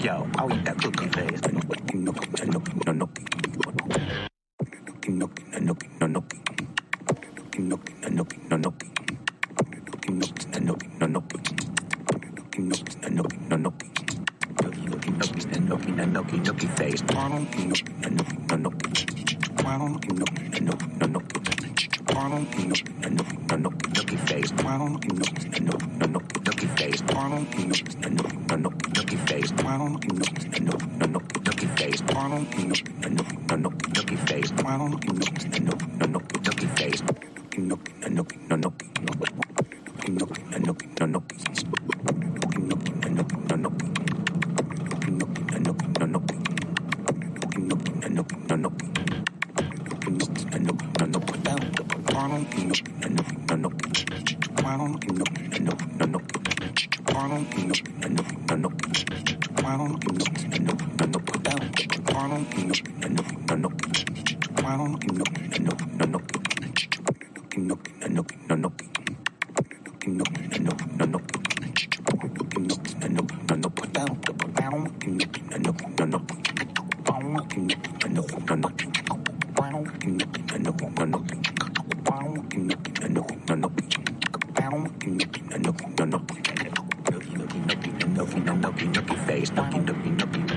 Yo, I'll eat that cookie face.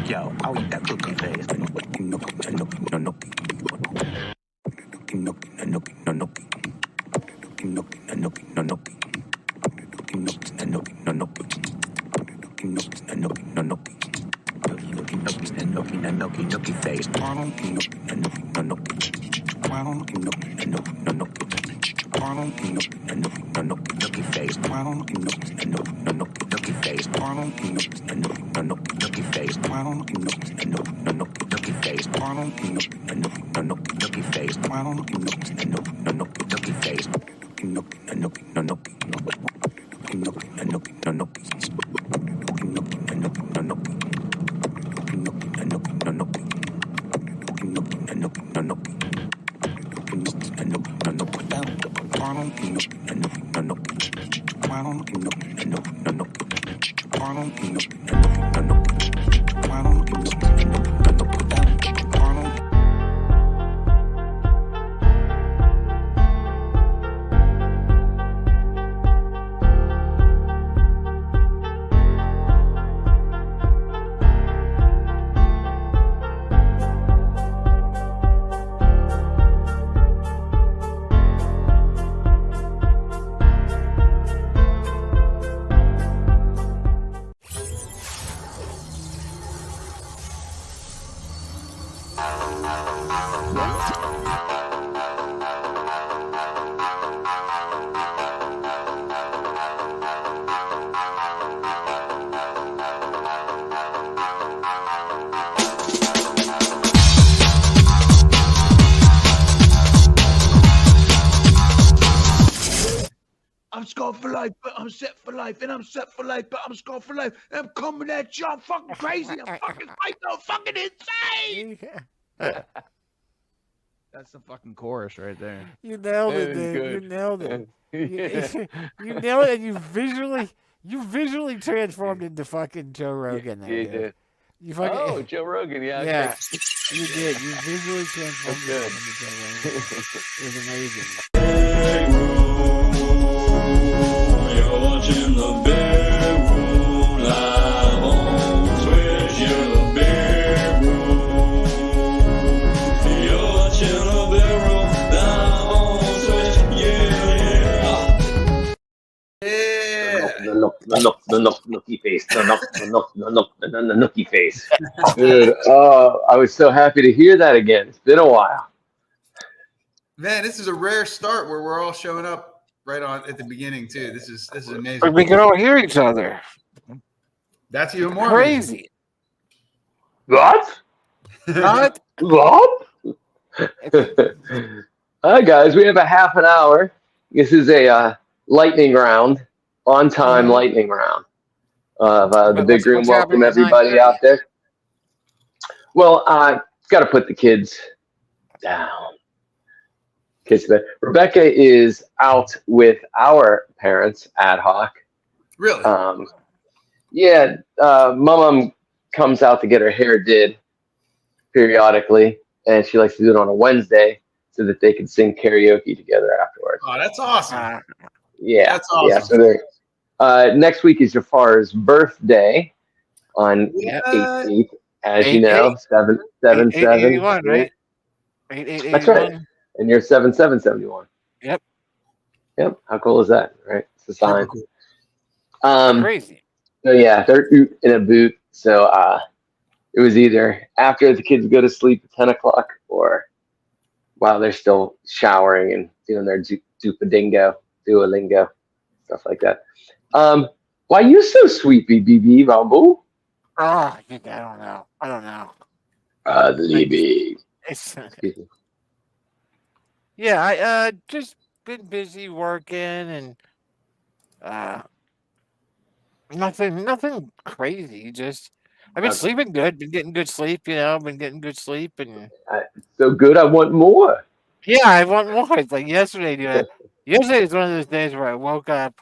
Yo, I'll eat that cookie face. I'm scarred for life, but I'm set for life, and I'm set for life, but I'm scarred for life. And I'm coming at you. I'm fucking crazy. I'm fucking psycho, fucking insane. That's the fucking chorus right there. You nailed it, That was Dave. You good. nailed it. Yeah. You nailed it, and you visually transformed into fucking Joe Yeah, Rogan there, you dude. did. You Oh, fucking Joe Rogan. Yeah, okay. yeah, you did. You visually transformed That's yourself into Joe Rogan. It was amazing. You're watching the Big Room live on Twitch. You're the Big Room. You're watching the Big Room live on Twitch. Yeah. The nookie face. The nookie face. Dude, oh, I was so happy to hear that again. It's been a while. Man, this is a rare start where we're all showing up right on at the beginning too. This is amazing. We can all hear each other. That's even more Crazy. What? What? What? Hi, guys. We have a half an hour. This is a lightning round, on-time lightning round of the Big Room. what's Welcome, happening at everybody 9:30? out there. Well, got to put the kids down. Rebecca is out with our parents ad hoc. Really? Yeah, Mom comes out to get her hair did periodically, and she likes to do it on a Wednesday so that they can sing karaoke together afterwards. Oh, that's awesome. Yeah, That's awesome. yeah. So next week is Jafar's birthday on 18th, as you know, 777. 81, right? 8881. That's right. And you're 7771. Yep. Yep. How cool is that, right? It's a sign. Cool. Crazy. So yeah, they're in a boot. So it was either after the kids go to sleep at 10 o'clock or while they're still showering and doing their Duolingo, stuff like that. Why you so sweet, BB Bamboo? Oh, I don't know. I don't know. Libby. It's, yeah, I just been busy working and nothing crazy. Just I've been sleeping good, been getting good sleep, been getting good sleep and So good, I want more. yeah, I want more. It's like yesterday, dude. Yesterday was one of those days where I woke up.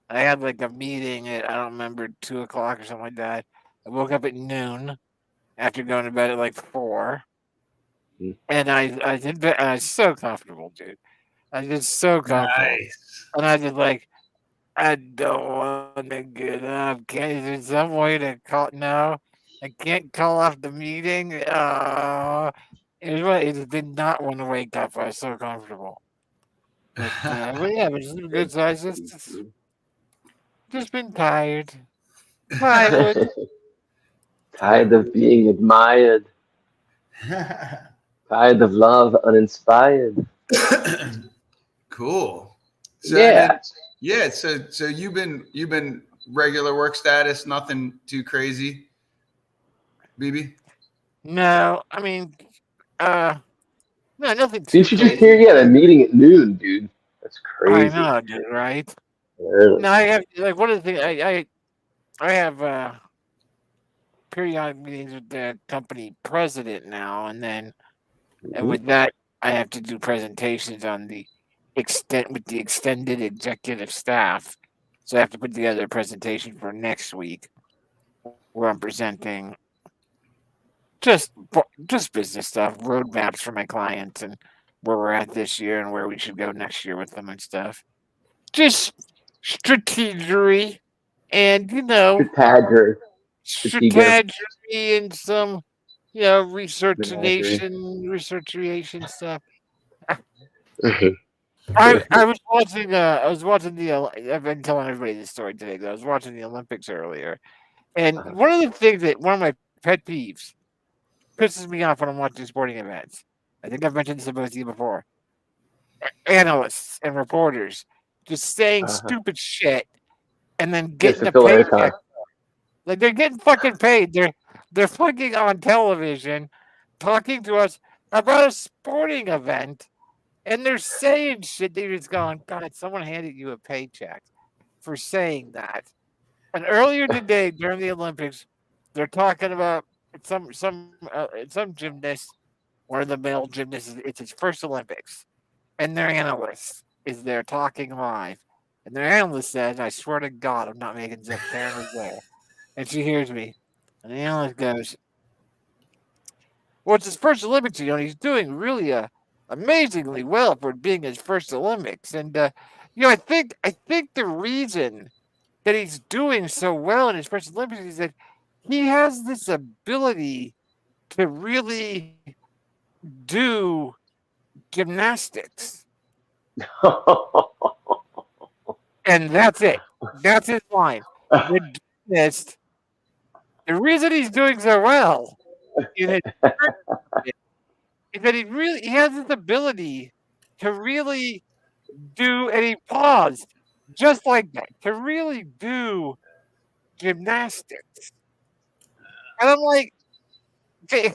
I had like a meeting at I don't remember 2 o'clock or something like that. I woke up at noon after going to bed at like 4. And I did. I was so comfortable, dude. I was just so comfortable, Nice. and I just like I don't want to get up. Is there some way to call? No, I can't call off the meeting. It did not want to wake up. I was so comfortable. But yeah, but it's been good. So I just been tired. Tired. Tired of being admired. Tired of love uninspired. Cool. So, Yeah. Yeah. So you've been regular work status, nothing too crazy, BB? No, I mean, no, nothing. Didn't you just hear you had a meeting at noon, dude? That's crazy. I know, dude. Right? Really? No, I have like one of the things I have periodic meetings with the company president now, and then and with that I have to do presentations on the extended executive staff. So I have to put together a presentation for next week where I'm presenting just business stuff, roadmaps for my clients, and where we're at this year and where we should go next year with them and stuff. Just strategery and strategy and some researchation stuff. I was watching I've been telling everybody this story today, though. I was watching the Olympics earlier, and one of the things that one of my pet peeves pisses me off when I'm watching sporting events. I think I've mentioned this to both of you before. Analysts and reporters just saying stupid shit and then getting a paycheck. Like they're getting fucking paid. They're fucking on television talking to us about a sporting event, and they're saying shit. They're just going, God, someone handed you a paycheck for saying that. And earlier today during the Olympics, they're talking about some gymnast one of the male gymnasts. It's his first Olympics, and their analyst is there talking live, and their analyst says, "I swear to God, I'm not making this up." Karen was there, and she hears me, and the analyst goes, "Well, it's his first Olympics, and he's doing really amazingly well for it being his first Olympics." And I think the reason that he's doing so well in his first Olympics is that he has this ability to really do gymnastics. And that's it. That's his line. The gymnast, the reason he's doing so well is that he has this ability to really do, and he paused just like that, to really do gymnastics. And I'm like, okay,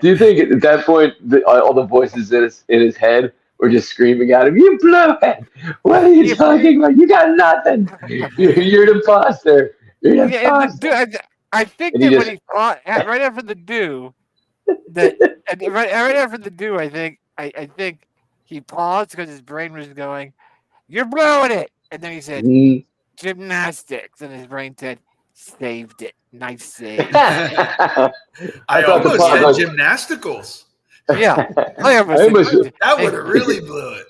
Do you think at that point all the voices in his head were just screaming at him, "You blew it! What are you talking about? You got nothing! You're an imposter! You're an yeah, imposter!" I think And he that just when he right after the do, that right after the do, I think he paused because his brain was going, "You're blowing it," and then he said, Mm. "Gymnastics," and his brain said, "Saved it, nice save." I thought the almost pause said was- gymnasticals. Yeah, I I almost almost- said, That would have really blew it.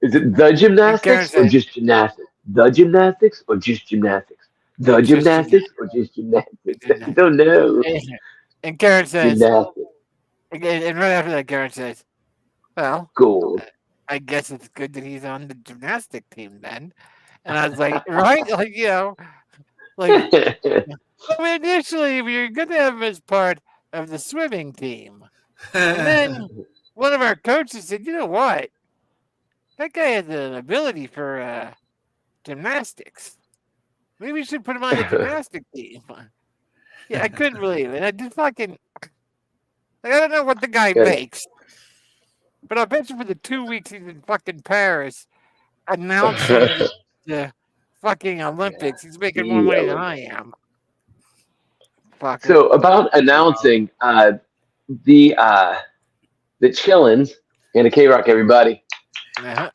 Is it the gymnastics or said- just gymnastics? The gymnastics or just gymnastics? The Just gymnastics or just gymnastics? I don't know. And Karen says, Gymnastics. and right after that, Karen says, "Well, Gold. I guess it's good that he's on the gymnastic team then." And I was like, right? Like, like, I mean, initially, we were going to have him as part of the swimming team. And then one of our coaches said, "You know what? That guy has an ability for gymnastics. Maybe we should put him on the gymnastic team." Yeah, I couldn't believe it. I just fucking, I don't know what the guy Good. makes, but I bet you for the 2 weeks he's in fucking Paris announcing the fucking Olympics, he's making more money than I am. Fucker. So about announcing the Chillins and the K-Rock, everybody. Uh-huh.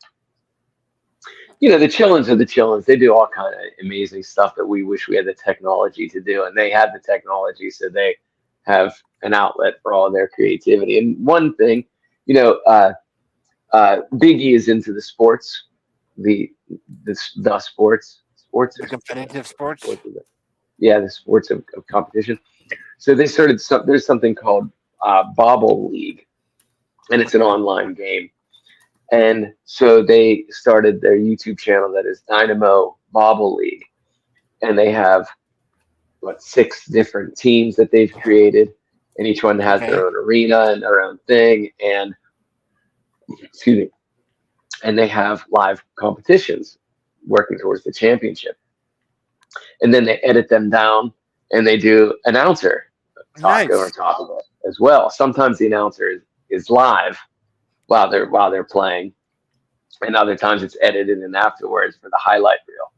The Chillins are the Chillins. They do all kind of amazing stuff that we wish we had the technology to do, and they had the technology, so they have an outlet for all their creativity. And one thing, Biggie is into the sports, the sports, The competitive sports. the sports of competition. So they started there's something called Bobble League, and it's an online game. And so they started their YouTube channel that is Dynamo Bobble League, and they have 6 different teams that they've created, and each one has their own arena and their own thing, and and they have live competitions working towards the championship. And then they edit them down, and they do announcer talk over top of it as well. Sometimes the announcer is live while they're playing, and other times it's edited in afterwards for the highlight reel.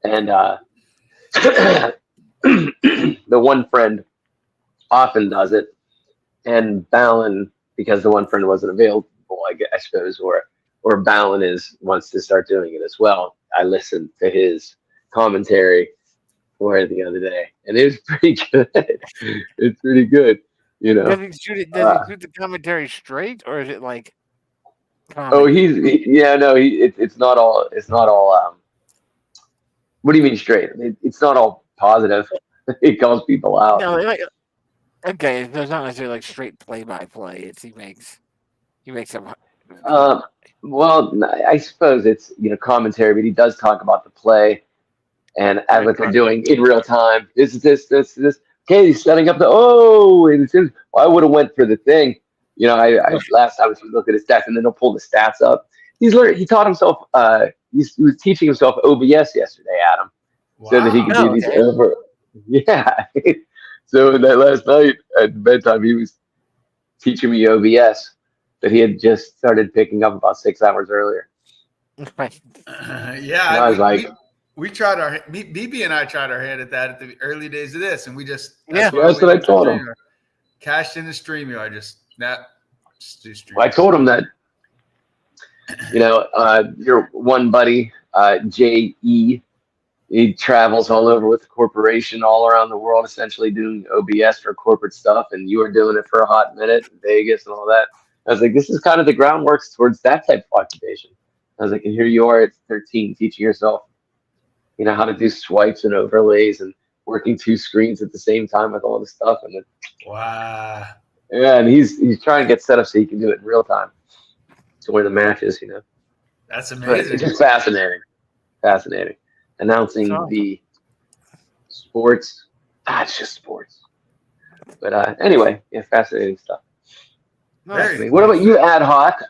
And the one friend often does it, and Ballin, because the one friend wasn't available, I suppose, or Ballin wants to start doing it as well. I listened to his commentary for the other day, and it was pretty good. It's pretty good, Does he shoot the commentary straight, or is it like? Oh, it's not all. What do you mean straight? It's not all positive. He calls people out. No, okay, so it's not necessarily like straight play-by-play. He makes them. Well, I suppose it's commentary, but he does talk about the play and what they're doing in real time. This. Okay, he's setting up and I would have went for the thing. Last time I was looking at his stats, and then he'll pull the stats up. He taught himself. He was teaching himself OBS yesterday, Adam, so that he could do these over. Yeah. So that last night at bedtime, he was teaching me OBS that he had just started picking up about 6 hours earlier. I was like, we tried BB and I tried our hand at that at the early days of this, and we just that's what I told him. Cashed in the StreamYard, Just do street. Well, I told him that, your one buddy, J.E., he travels all over with the corporation all around the world, essentially doing OBS for corporate stuff. And you were doing it for a hot minute in Vegas and all that. I was like, this is kind of the groundwork towards that type of occupation. I was like, and here you are at 13 teaching yourself, how to do swipes and overlays and working two screens at the same time with all this stuff. And then, Wow. yeah, and he's trying to get set up so he can do it in real time to win the matches, That's But amazing. it's just fascinating. Announcing the sports. It's just sports. But anyway, yeah, fascinating stuff. Very What about you, Ad Hoc?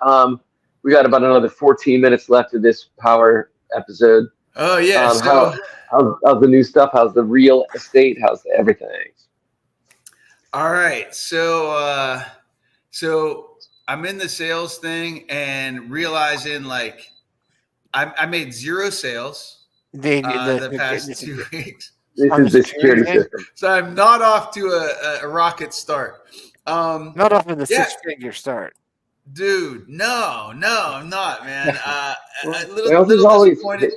We got about another 14 minutes left of this power episode. Oh yeah. How's the new stuff? How's the real estate? How's everything? All right. So I'm in the sales thing and realizing like I made 0 sales the past 2 weeks. This is the security system. So I'm not off to a rocket start. Not off of the 6-figure start. Dude, no, I'm not, man. A little always disappointed.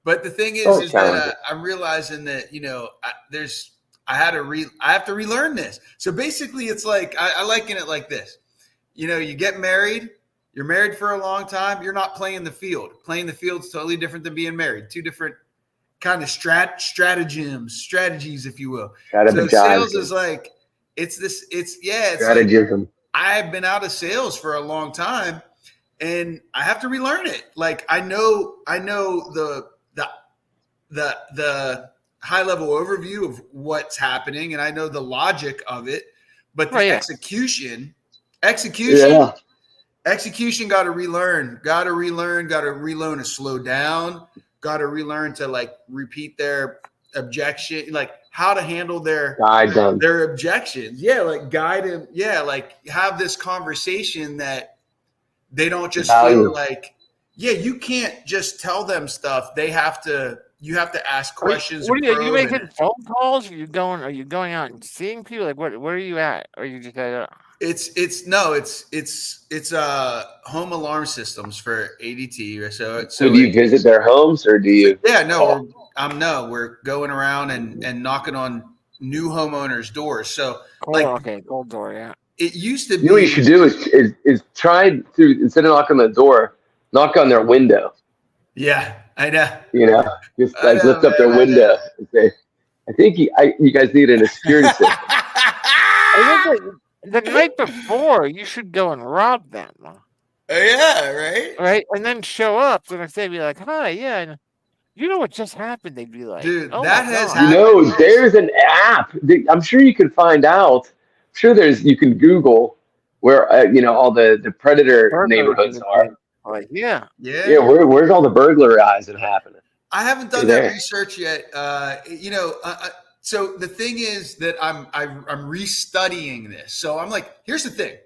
But the thing is that I'm realizing that I have to relearn this. So basically, it's like I liken it like this. You get married. You're married for a long time. You're not playing the field. Playing the field is totally different than being married. Two different kind of strategies, if you will. So sales is like it's strategism. Like, I've been out of sales for a long time, and I have to relearn it. Like I know the high level overview of what's happening, and I know the logic of it, but the execution. Execution got to relearn to slow down, got to relearn to like repeat their objection, like how to handle their objections. Yeah. Like guide them. Yeah. Like have this conversation that they don't just feel like, you can't just tell them stuff. You have to ask questions. Are you making phone calls? Are you going out and seeing people? Like where are you at? Or are you just It's home alarm systems for ADT. So do you visit their homes or do you? Yeah, no, we're going around and knocking on new homeowners' doors. So cold door, yeah. It used to be. What you should do is try to, instead of knocking on the door, knock on their window. Yeah, I know. Just lift up their window and say, I think you guys need a security system. The night before, you should go and rob them. Yeah, right? Right? And then show up. And if they'd be like, hi, yeah. And you know what just happened? They'd be like, dude, oh that has happened. There's an app. I'm sure you can find out. I'm sure you can Google where, all the predator neighborhoods are. Like, yeah. Where's all the burglarizing happening? I haven't done that research yet. So the thing is that I'm restudying this. So I'm like, here's the thing.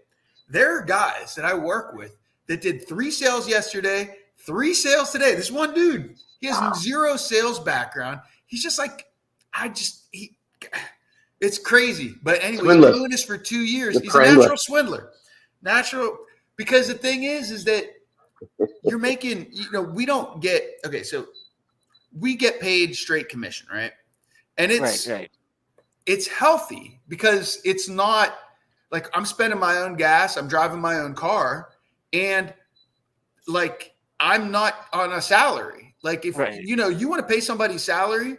There are guys that I work with that did 3 sales yesterday, 3 sales today. This one dude, he has 0 sales background. He's just like, it's crazy. But anyway, he's been doing this for 2 years. He's a natural swindler. Because the thing is that you're making, we don't get, so we get paid straight commission, right? And it's healthy because it's not like I'm spending my own gas, I'm driving my own car, and like I'm not on a salary. Like if you want to pay somebody salary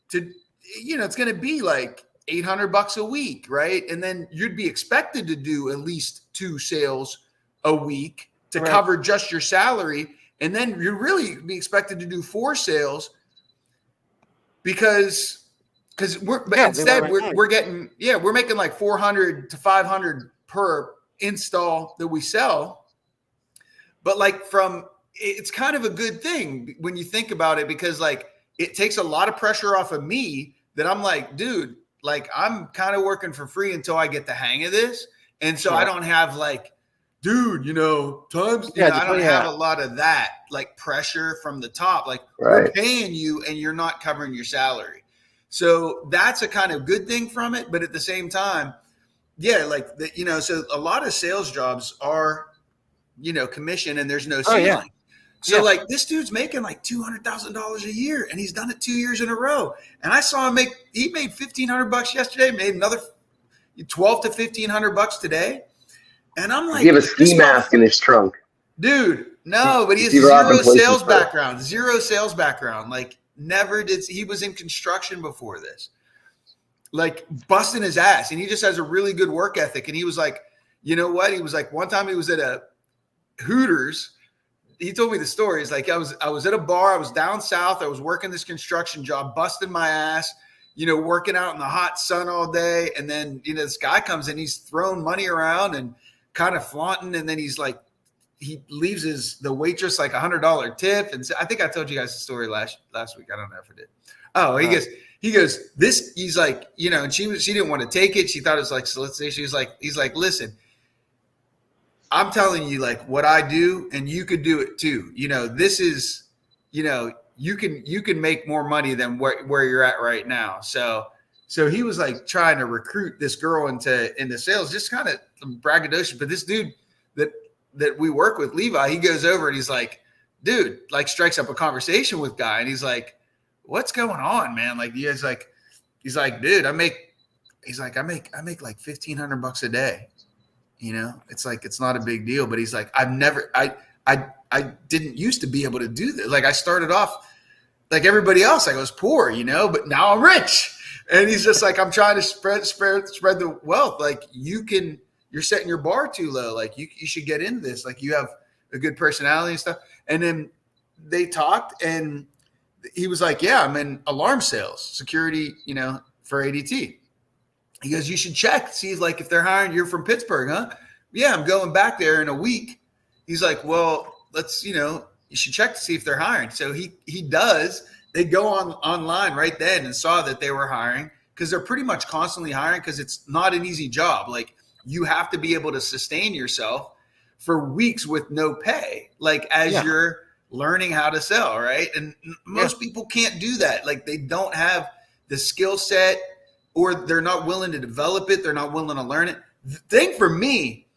to, it's going to be like $800 a week, right? And then you'd be expected to do at least 2 sales a week to cover just your salary, and then you'd really be expected to do 4 sales because we're making like 400 to 500 per install that we sell. But like it's kind of a good thing when you think about it, because like it takes a lot of pressure off of me that I'm like, dude, like I'm kind of working for free until I get the hang of this. And so I don't have like, dude, I don't have a lot of that like pressure from the top. Like we're paying you and you're not covering your salary. So that's a kind of good thing from it. But at the same time, yeah, like the, you know, so a lot of sales jobs are, you know, commission and there's no Oh, ceiling. yeah. So Yeah. like this dude's making like $200,000 a year and he's done it 2 years in a row. And I saw him he made $1,500 yesterday, made another 12 to $1,500 today. And I'm like, Does he have a ski mask in his trunk? Dude, no, but he has Is he robbing zero places sales first? background. Zero sales background. Like never did. He was in construction before this, like busting his ass, and he just has a really good work ethic. And he was like, you know what? He was like, one time he was at a Hooters. He told me the story. He's like, I was at a bar. I was down south. I was working this construction job, busting my ass, you know, working out in the hot sun all day. And then, you know, this guy comes in, he's throwing money around and kind of flaunting. And then he's like, he leaves the waitress like $100 tip. And so, I think I told you guys the story last week. I don't know if I did. Oh, he goes, this, he's like, you know, and she didn't want to take it. She thought it was like solicitation. He's like, listen, I'm telling you like what I do and you could do it too. You know, this is, you know, you can make more money than where you're at right now. So he was like trying to recruit this girl into sales, just kind of braggadocious. But this dude that we work with, Levi, he goes over and he's like, dude, like strikes up a conversation with guy. And he's like, what's going on, man? Like, he's like, dude, I make like $1,500 a day. You know, it's like, it's not a big deal, but he's like, I didn't used to be able to do this. Like I started off like everybody else. I was poor, you know, but now I'm rich. And he's just like, I'm trying to spread the wealth. Like you're setting your bar too low. Like you should get into this. Like you have a good personality and stuff. And then they talked and he was like, yeah, I'm in alarm sales, security, you know, for ADT. He goes, you should check, see like if they're hiring. You're from Pittsburgh, huh? Yeah, I'm going back there in a week. He's like, well, let's, you know, you should check to see if they're hiring. So he does. They go online right then and saw that they were hiring because they're pretty much constantly hiring because it's not an easy job. Like you have to be able to sustain yourself for weeks with no pay, like as you're learning how to sell, right? And most people can't do that. Like they don't have the skill set or they're not willing to develop it. They're not willing to learn it. The thing for me,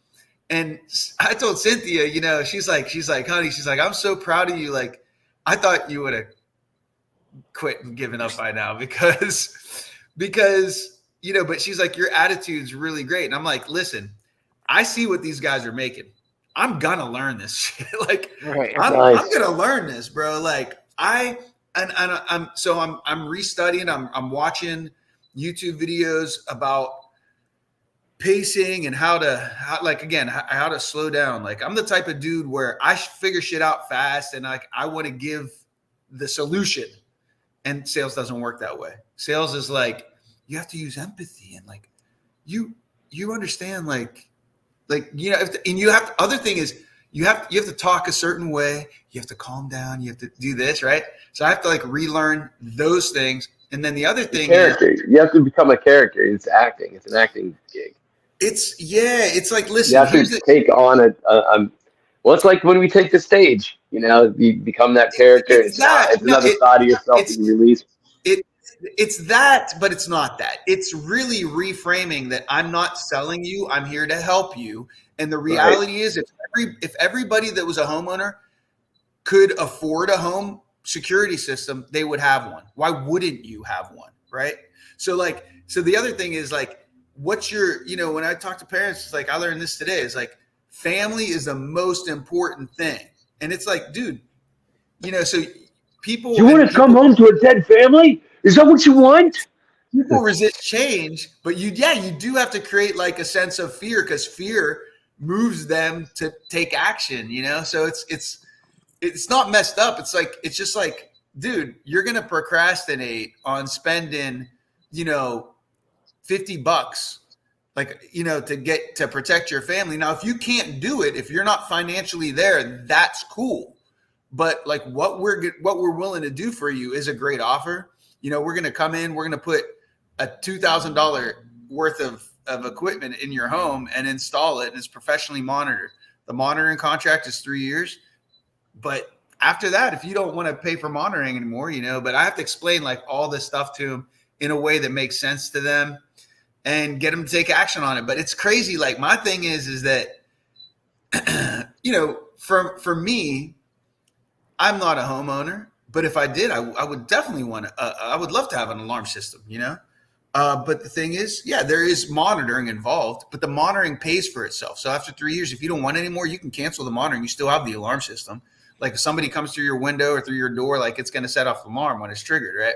and I told Cynthia, you know, she's like, honey, she's like, I'm so proud of you. Like, I thought you would have quit and given up by now because, you know, but she's like, your attitude's really great. And I'm like, listen, I see what these guys are making. I'm going to learn this shit. Like, I'm going to learn this, bro. Like I'm restudying. I'm watching YouTube videos about pacing and how to slow down. Like I'm the type of dude where I figure shit out fast and like I want to give the solution, and sales doesn't work that way. Sales is like you have to use empathy and like you understand like you know, and you have to, other thing is you have to talk a certain way, you have to calm down, you have to do this, right? So I have to like relearn those things. And then the other thing is you have to become a character. It's acting. It's an acting gig. It's like, listen, you have to take on well, it's like when we take the stage, you know, you become that character. It's another side of yourself that you release. It's that, but it's not that. It's really reframing that I'm not selling you. I'm here to help you. And the reality is if everybody that was a homeowner could afford a home security system, they would have one. Why wouldn't you have one? Right. So the other thing is like, what's your, you know, when I talk to parents, it's like, I learned this today. It's like, family is the most important thing. And it's like, dude, you know, so people. You want to come home to a dead family? Is that what you want? People resist change, but you do have to create like a sense of fear because fear moves them to take action, you know? So it's not messed up. It's just like, dude, you're going to procrastinate on spending, you know, $50, like, you know, to protect your family. Now, if you can't do it, if you're not financially there, that's cool. But like what we're willing to do for you is a great offer. You know, we're going to come in, we're going to put a $2,000 worth of equipment in your home and install it. And it's professionally monitored. The monitoring contract is 3 years. But after that, if you don't want to pay for monitoring anymore, you know, but I have to explain like all this stuff to them in a way that makes sense to them. and get them to take action on it. But it's crazy. Like my thing is that, for me, I'm not a homeowner, but if I did, I would definitely want to, I would love to have an alarm system, but the thing is, there is monitoring involved, but the monitoring pays for itself. So after 3 years, if you don't want any more, you can cancel the monitoring. You still have the alarm system. Like if somebody comes through your window or through your door, like it's going to set off the alarm when it's triggered, right?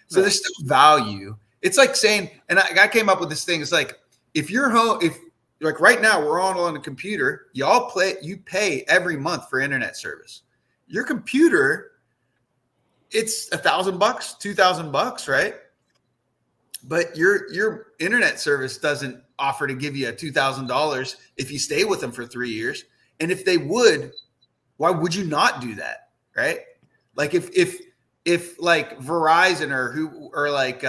So there's still value. It's like saying, and I came up with this thing. It's like, if you're home, if like right now we're all on a computer, you pay every month for internet service. Your computer, it's $1,000, $2,000, right? But your internet service doesn't offer to give you $2,000 if you stay with them for 3 years. And if they would, why would you not do that, right? Like if like Verizon or like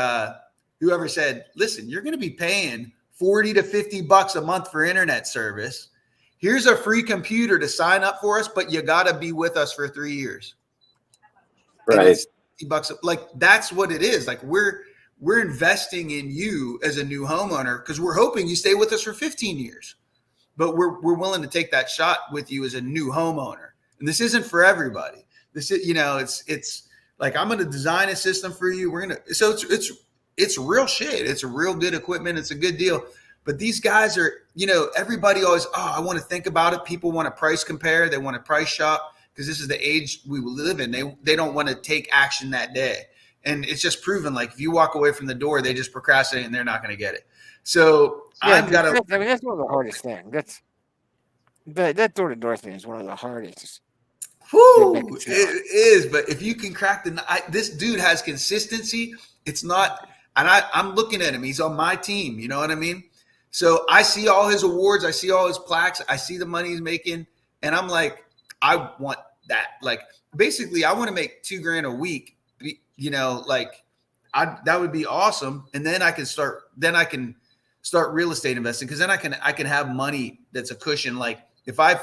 whoever said, listen, you're going to be paying $40 to $50 a month for internet service. Here's a free computer to sign up for us, but you got to be with us for 3 years. Right. $50, like that's what it is. Like we're investing in you as a new homeowner because we're hoping you stay with us for 15 years. But we're willing to take that shot with you as a new homeowner. And this isn't for everybody. This is, it's like I'm going to design a system for you. So it's real shit. It's a real good equipment. It's a good deal. But these guys are, everybody always, I want to think about it. People want to price compare. They want to price shop because this is the age we live in. They don't want to take action that day. And it's just proven, like, if you walk away from the door, they just procrastinate and they're not going to get it. So I've got to. I mean, that's one of the hardest things. That door-to-door thing is one of the hardest. Whew, it is. But if you can crack this dude has consistency. It's not, and I'm looking at him. He's on my team. You know what I mean? So I see all his awards. I see all his plaques. I see the money he's making. And I'm like, I want that. Like, basically, I want to make $2,000 a week. That would be awesome. And then I can start real estate investing. Cause then I can have money that's a cushion. Like if I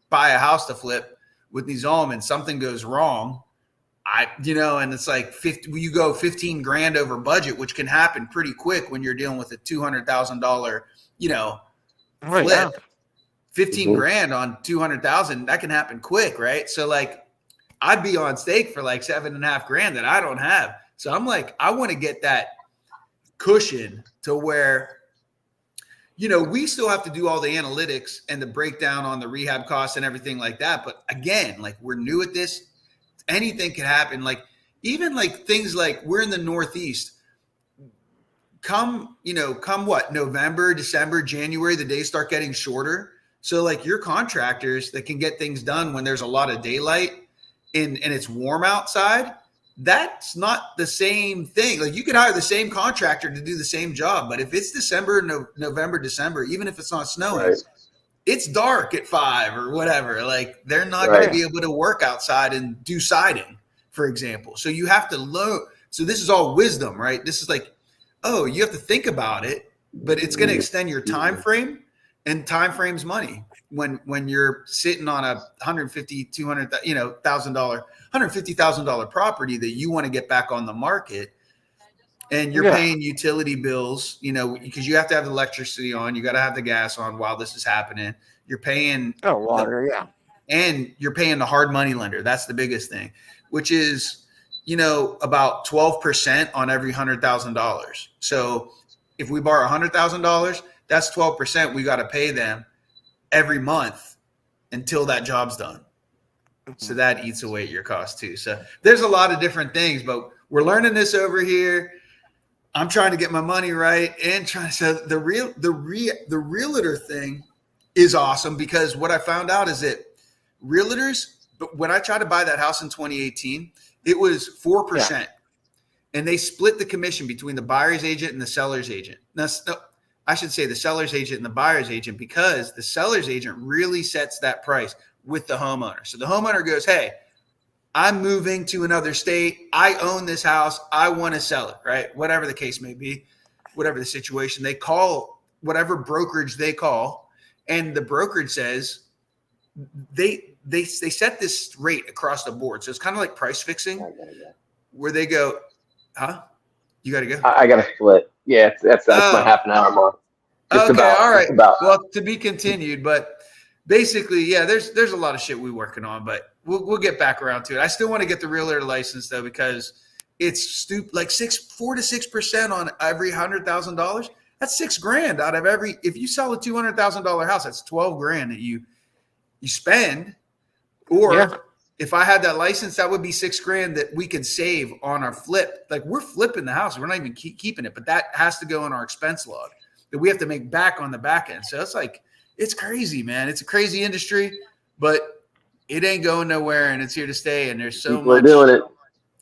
buy a house to flip with Nizam and something goes wrong, and it's like you go $15,000 over budget, which can happen pretty quick when you're dealing with a $200,000, flip. Yeah. $15,000 on 200,000, that can happen quick. Right. So like, I'd be on stake for like $7,500 that I don't have. So I'm like, I want to get that cushion to where, we still have to do all the analytics and the breakdown on the rehab costs and everything like that. But again, like we're new at this, anything can happen. Like even like things like we're in the Northeast, come what, November, December, January, the days start getting shorter. So like your contractors that can get things done when there's a lot of daylight, and it's warm outside, that's not the same thing. Like you could hire the same contractor to do the same job, but if it's December, November, December, even if it's not snowing, right, it's dark at 5 or whatever. Like they're not going to be able to work outside and do siding, for example. So you have to learn. So this is all wisdom, right? This is like, you have to think about it, but it's going to extend your time frame, and time frame's money. When you're sitting on a $150,000 property that you want to get back on the market, and you're paying utility bills, because you have to have the electricity on, you got to have the gas on while this is happening. You're paying water, and you're paying the hard money lender. That's the biggest thing, which is about 12% on every $100,000. So if we borrow $100,000, that's 12%. We got to pay them every month until that job's done. So that eats away at your cost too. So there's a lot of different things, but we're learning this over here. I'm trying to get my money right and so the realtor thing is awesome, because what I found out is that realtors, when I tried to buy that house in 2018, it was 4%, and they split the commission between the buyer's agent and the seller's agent. Now, I should say the seller's agent and the buyer's agent, because the seller's agent really sets that price with the homeowner. So the homeowner goes, hey, I'm moving to another state. I own this house. I want to sell it, right? Whatever the case may be, whatever the situation, they call whatever brokerage they call. And the brokerage says they set this rate across the board. So it's kind of like price fixing, where they go, huh? You got to go. I got to split. Yeah, that's my half an hour mark. Okay, all right. About. Well, to be continued, but basically, yeah, there's a lot of shit we're working on, but we'll get back around to it. I still want to get the realtor license though, because it's stupid. Like 4 to 6% on every $100,000. That's $6,000 out of every. If you sell a $200,000 house, that's $12,000 that you spend. Or if I had that license, that would be $6,000 that we could save on our flip. Like we're flipping the house, we're not even keeping it, but that has to go in our expense log that we have to make back on the back end. So it's like, it's crazy, man. It's a crazy industry, but it ain't going nowhere, and it's here to stay. And there's so much. We're doing it.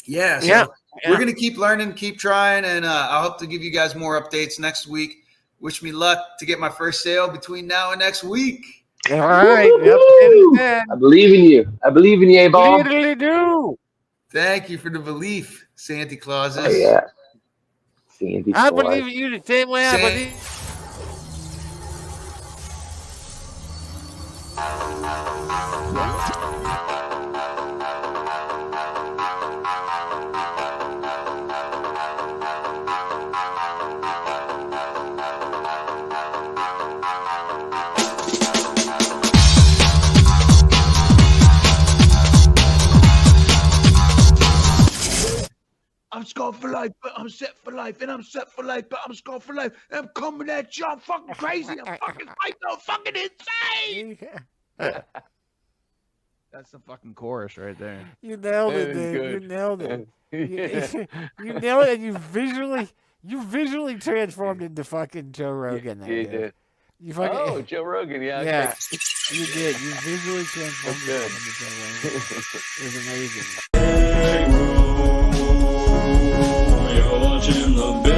Yeah. So we're going to keep learning, keep trying. And I hope to give you guys more updates next week. Wish me luck to get my first sale between now and next week. All right. Yep. I believe in you. I believe in you, A-Ball. You really do. Thank you for the belief, Santa Clauses. Oh, yeah. Sandy I Claus. believe in you the same way I believe. I'm scarred for life, but I'm set for life, and I'm set for life, but I'm scarred for life, and I'm coming at you. I'm fucking crazy. I'm fucking psycho, fucking insane. That's the fucking chorus right there. You nailed it, dude. You nailed it. You nailed it, and you visually transformed into fucking Joe Rogan. You did. You fucking, Joe Rogan, yeah. Yeah, you did. You visually transformed into Joe Rogan. It was amazing. You're watching the